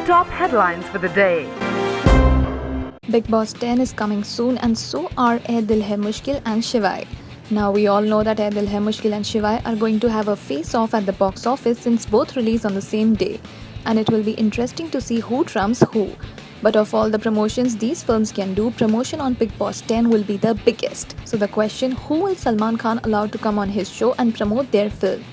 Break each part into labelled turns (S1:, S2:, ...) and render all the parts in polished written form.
S1: top headlines for the day.
S2: Big Boss 10 is coming soon and so are Ae Dil Hai Mushkil and Shivaay. Now we all know that Ae Dil Hai Mushkil and Shivaay are going to have a face-off at the box office since both release on the same day. And it will be interesting to see who trumps who. But of all the promotions these films can do, promotion on Big Boss 10 will be the biggest. So the question, who will Salman Khan allow to come on his show and promote their film?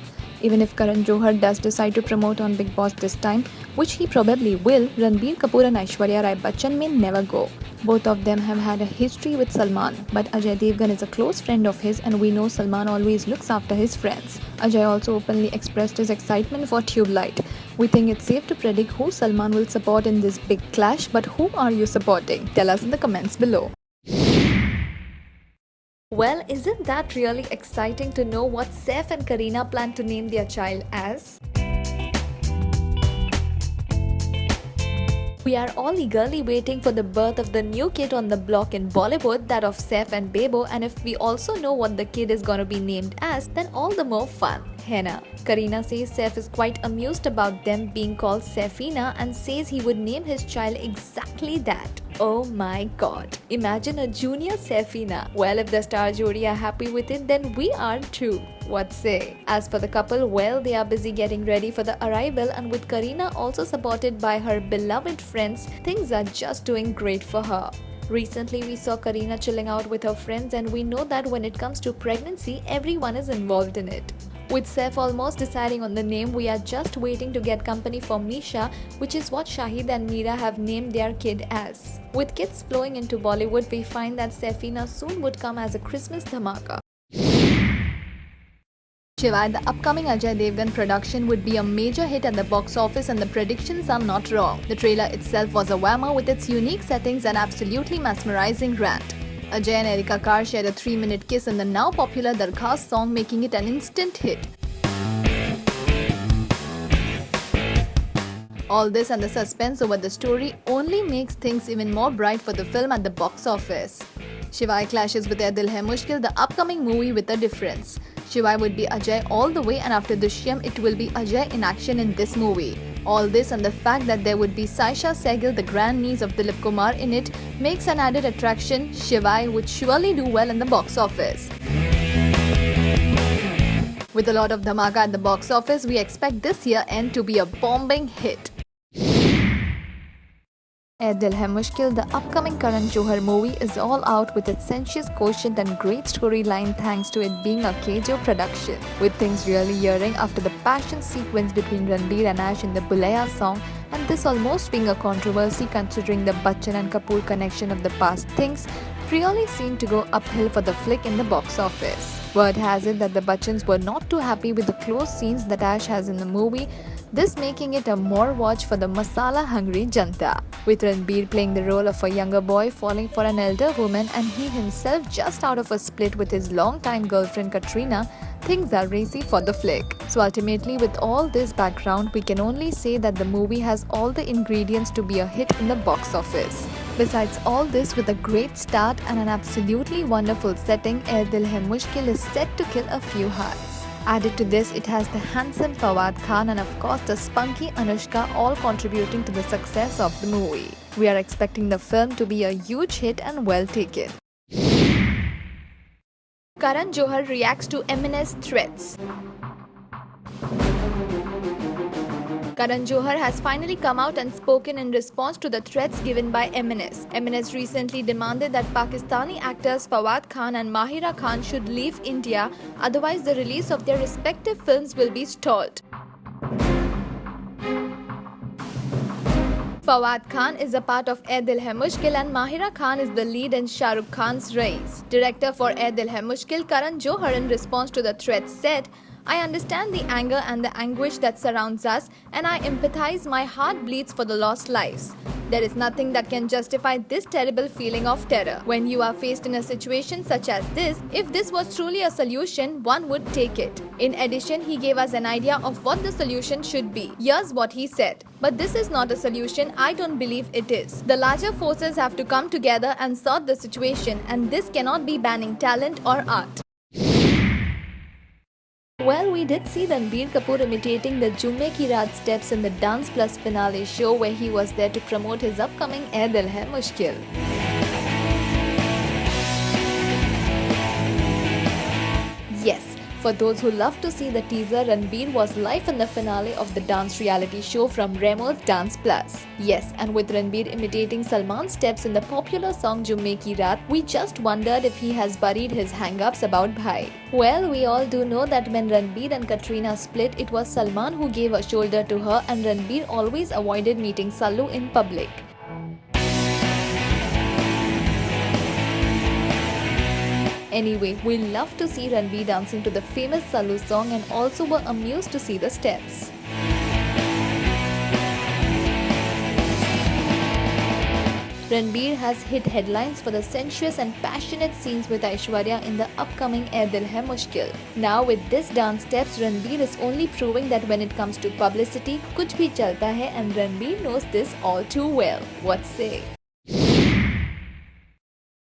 S2: Even if Karan Johar does decide to promote on Big Boss this time, which he probably will, Ranbir Kapoor and Aishwarya Rai Bachchan may never go. Both of them have had a history with Salman, but Ajay Devgan is a close friend of his and we know Salman always looks after his friends. Ajay also openly expressed his excitement for Tube Light. We think it's safe to predict who Salman will support in this big clash, but who are you supporting? Tell us in the comments below. Well, isn't that really exciting to know what Saif and Kareena plan to name their child as? We are all eagerly waiting for the birth of the new kid on the block in Bollywood, that of Saif and Bebo, and if we also know what the kid is gonna be named as, then all the more fun. Henna. Kareena says Saif is quite amused about them being called Saifina and says he would name his child exactly that. Oh my god. Imagine a junior Saifina. Well, if the Starr Jodi are happy with it, then we are too. What say? As for the couple, well, they are busy getting ready for the arrival, and with Kareena also supported by her beloved friends, things are just doing great for her. Recently, we saw Kareena chilling out with her friends, and we know that when it comes to pregnancy, everyone is involved in it. With Saif almost deciding on the name, we are just waiting to get company for Misha, which is what Shahid and Meera have named their kid as. With kids flowing into Bollywood, we find that Saifina soon would come as a Christmas dhamaka. Shivaay, the upcoming Ajay Devgan production, would be a major hit at the box office and the predictions are not wrong. The trailer itself was a whammer with its unique settings and absolutely mesmerizing rant. Ajay and Erika Carr shared a 3-minute kiss in the now popular Darkhast song, making it an instant hit. All this and the suspense over the story only makes things even more bright for the film at the box office. Shivaay clashes with Ae Dil Hai Mushkil, the upcoming movie, with a difference. Shivaay would be Ajay all the way, and after Dushyam, it will be Ajay in action in this movie. All this and the fact that there would be Saisha Sehgal, the grandniece of Dilip Kumar, in it makes an added attraction. Shivaay would surely do well in the box office. With a lot of dhamaka at the box office, we expect this year end to be a bombing hit. Ae Dil Hai Mushkil, the upcoming Karan Johar movie, is all out with its sensuous quotient and great storyline thanks to it being a KJO production. With things really earring after the passion sequence between Ranbir and Ash in the Bulaya song, and this almost being a controversy considering the Bachchan and Kapoor connection of the past, things really seem to go uphill for the flick in the box office. Word has it that the Bachchans were not too happy with the close scenes that Ash has in the movie, this making it a more watch for the masala-hungry Janta. With Ranbir playing the role of a younger boy falling for an elder woman and he himself just out of a split with his long-time girlfriend Katrina, things are racy for the flick. So ultimately, with all this background, we can only say that the movie has all the ingredients to be a hit in the box office. Besides all this, with a great start and an absolutely wonderful setting, Ae Dil Hai Mushkil is set to kill a few hearts. Added to this, it has the handsome Fawad Khan and of course the spunky Anushka, all contributing to the success of the movie. We are expecting the film to be a huge hit and well taken. Karan Johar reacts to Eminem's threats. Karan Johar has finally come out and spoken in response to the threats given by Eminem. Eminem recently demanded that Pakistani actors Fawad Khan and Mahira Khan should leave India, otherwise the release of their respective films will be stalled. Fawad Khan is a part of Ae Dil Hai Mushkil and Mahira Khan is the lead in Shah Rukh Khan's Race. Director for Ae Dil Hai Mushkil, Karan Johar, in response to the threats said, "I understand the anger and the anguish that surrounds us, and I empathize. My heart bleeds for the lost lives. There is nothing that can justify this terrible feeling of terror. When you are faced in a situation such as this, if this was truly a solution, one would take it." In addition, he gave us an idea of what the solution should be. Here's what he said. "But this is not a solution. I don't believe it is. The larger forces have to come together and sort the situation, and this cannot be banning talent or art." Well, we did see Ranbir Kapoor imitating the Jumme Ki Raat steps in the Dance Plus finale show where he was there to promote his upcoming Ae Dil Hai Mushkil. Yes, for those who love to see the teaser, Ranbir was live in the finale of the dance reality show from Remo's Dance Plus. Yes, and with Ranbir imitating Salman's steps in the popular song Jumme Ki Raat, we just wondered if he has buried his hang-ups about Bhai. Well, we all do know that when Ranbir and Katrina split, it was Salman who gave a shoulder to her and Ranbir always avoided meeting Sallu in public. Anyway, we love to see Ranbir dancing to the famous Sallu song and also were amused to see the steps. Ranbir has hit headlines for the sensuous and passionate scenes with Aishwarya in the upcoming Ae Dil Hai Mushkil. Now with this dance steps, Ranbir is only proving that when it comes to publicity, kuch bhi chalta hai and Ranbir knows this all too well. What say?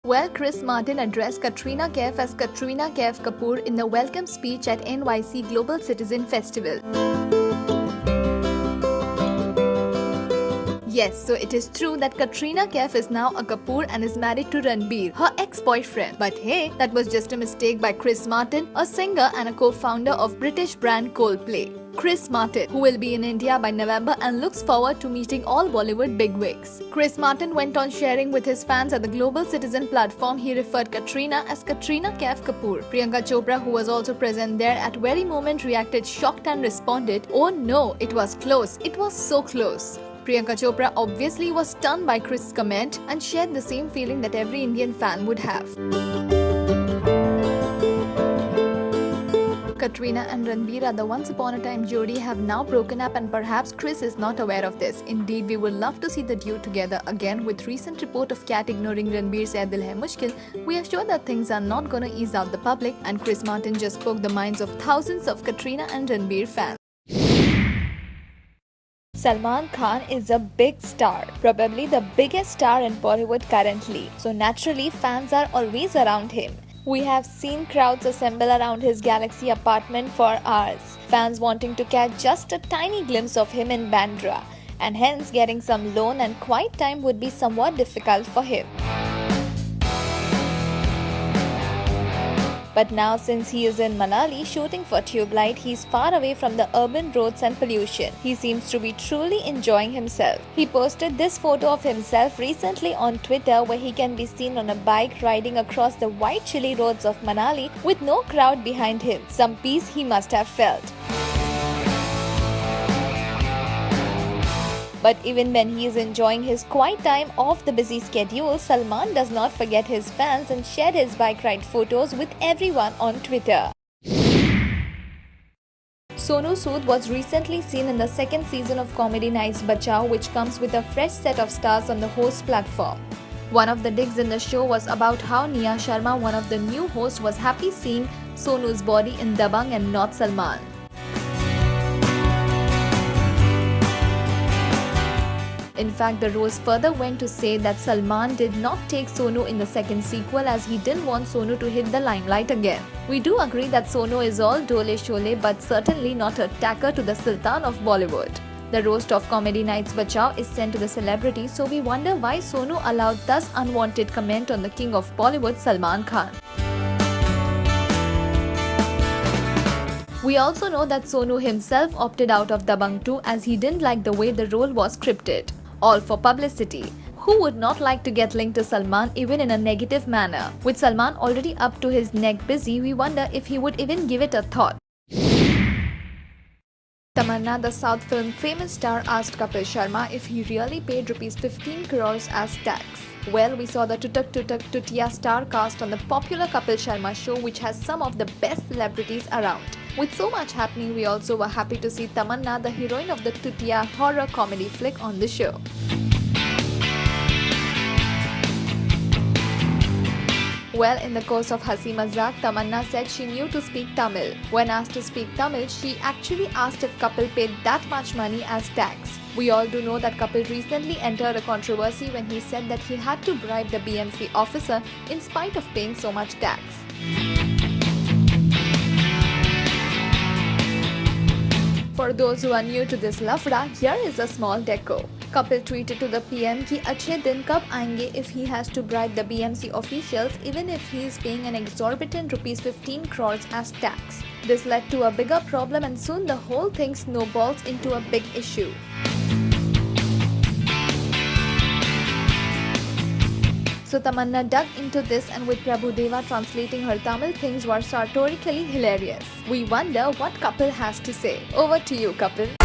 S2: Well, Chris Martin addressed Katrina Kaif as Katrina Kaif Kapoor in the welcome speech at NYC Global Citizen Festival. Yes, so it is true that Katrina Kaif is now a Kapoor and is married to Ranbir, her ex-boyfriend. But hey, that was just a mistake by Chris Martin, a singer and a co-founder of British brand Coldplay. Chris Martin, who will be in India by November and looks forward to meeting all Bollywood bigwigs. Chris Martin went on sharing with his fans at the Global Citizen platform. He referred Katrina as Katrina Kaif Kapoor. Priyanka Chopra, who was also present there at very moment, reacted shocked and responded, "Oh no, it was close. It was so close." Priyanka Chopra obviously was stunned by Chris' comment and shared the same feeling that every Indian fan would have. Katrina and Ranbir are the once upon a time jodi, have now broken up and perhaps Chris is not aware of this. Indeed, we would love to see the duo together again. With recent report of Cat ignoring Ranbir's Ae Dil Hai Mushkil, we are sure that things are not gonna ease out the public and Chris Martin just spoke the minds of thousands of Katrina and Ranbir fans. Salman Khan is a big star, probably the biggest star in Bollywood currently. So naturally, fans are always around him. We have seen crowds assemble around his Galaxy apartment for hours, fans wanting to catch just a tiny glimpse of him in Bandra, and hence getting some lone and quiet time would be somewhat difficult for him. But now since he is in Manali shooting for Tube Light, he's far away from the urban roads and pollution. He seems to be truly enjoying himself. He posted this photo of himself recently on Twitter where he can be seen on a bike riding across the white chilly roads of Manali with no crowd behind him. Some peace he must have felt. But even when he is enjoying his quiet time off the busy schedule, Salman does not forget his fans and shared his bike ride photos with everyone on Twitter. Sonu Sood was recently seen in the second season of Comedy Nights Bachao, which comes with a fresh set of stars on the host platform. One of the digs in the show was about how Nia Sharma, one of the new hosts, was happy seeing Sonu's body in Dabangg and not Salman. In fact, the rose further went to say that Salman did not take Sonu in the second sequel as he didn't want Sonu to hit the limelight again. We do agree that Sonu is all dole shole but certainly not a tacker to the Sultan of Bollywood. The roast of Comedy Nights Bachao is sent to the celebrity, so we wonder why Sonu allowed thus unwanted comment on the king of Bollywood, Salman Khan. We also know that Sonu himself opted out of Dabangg 2 as he didn't like the way the role was scripted. All for publicity. Who would not like to get linked to Salman even in a negative manner? With Salman already up to his neck busy, we wonder if he would even give it a thought. Tamanna, the South film famous star, asked Kapil Sharma if he really paid Rs 15 crores as tax. Well, we saw the Tutak Tutak Tutiya star cast on the popular Kapil Sharma show, which has some of the best celebrities around. With so much happening, we also were happy to see Tamanna, the heroine of the Tutiya horror comedy flick, on the show. Well, in the course of Hasi Mazak, Tamanna said she knew to speak Tamil. When asked to speak Tamil, she actually asked if Kapil paid that much money as tax. We all do know that Kapil recently entered a controversy when he said that he had to bribe the BMC officer in spite of paying so much tax. For those who are new to this lafda, here is a small deco. Kapil tweeted to the PM कि अच्छे दिन कब आएंगे if he has to bribe the BMC officials even if he is paying an exorbitant ₹15 crores as tax. This led to a bigger problem and soon the whole thing snowballs into a big issue. So Tamanna dug into this and with Prabhu Deva translating her Tamil, things were sartorically hilarious. We wonder what Kapil has to say. Over to you, Kapil.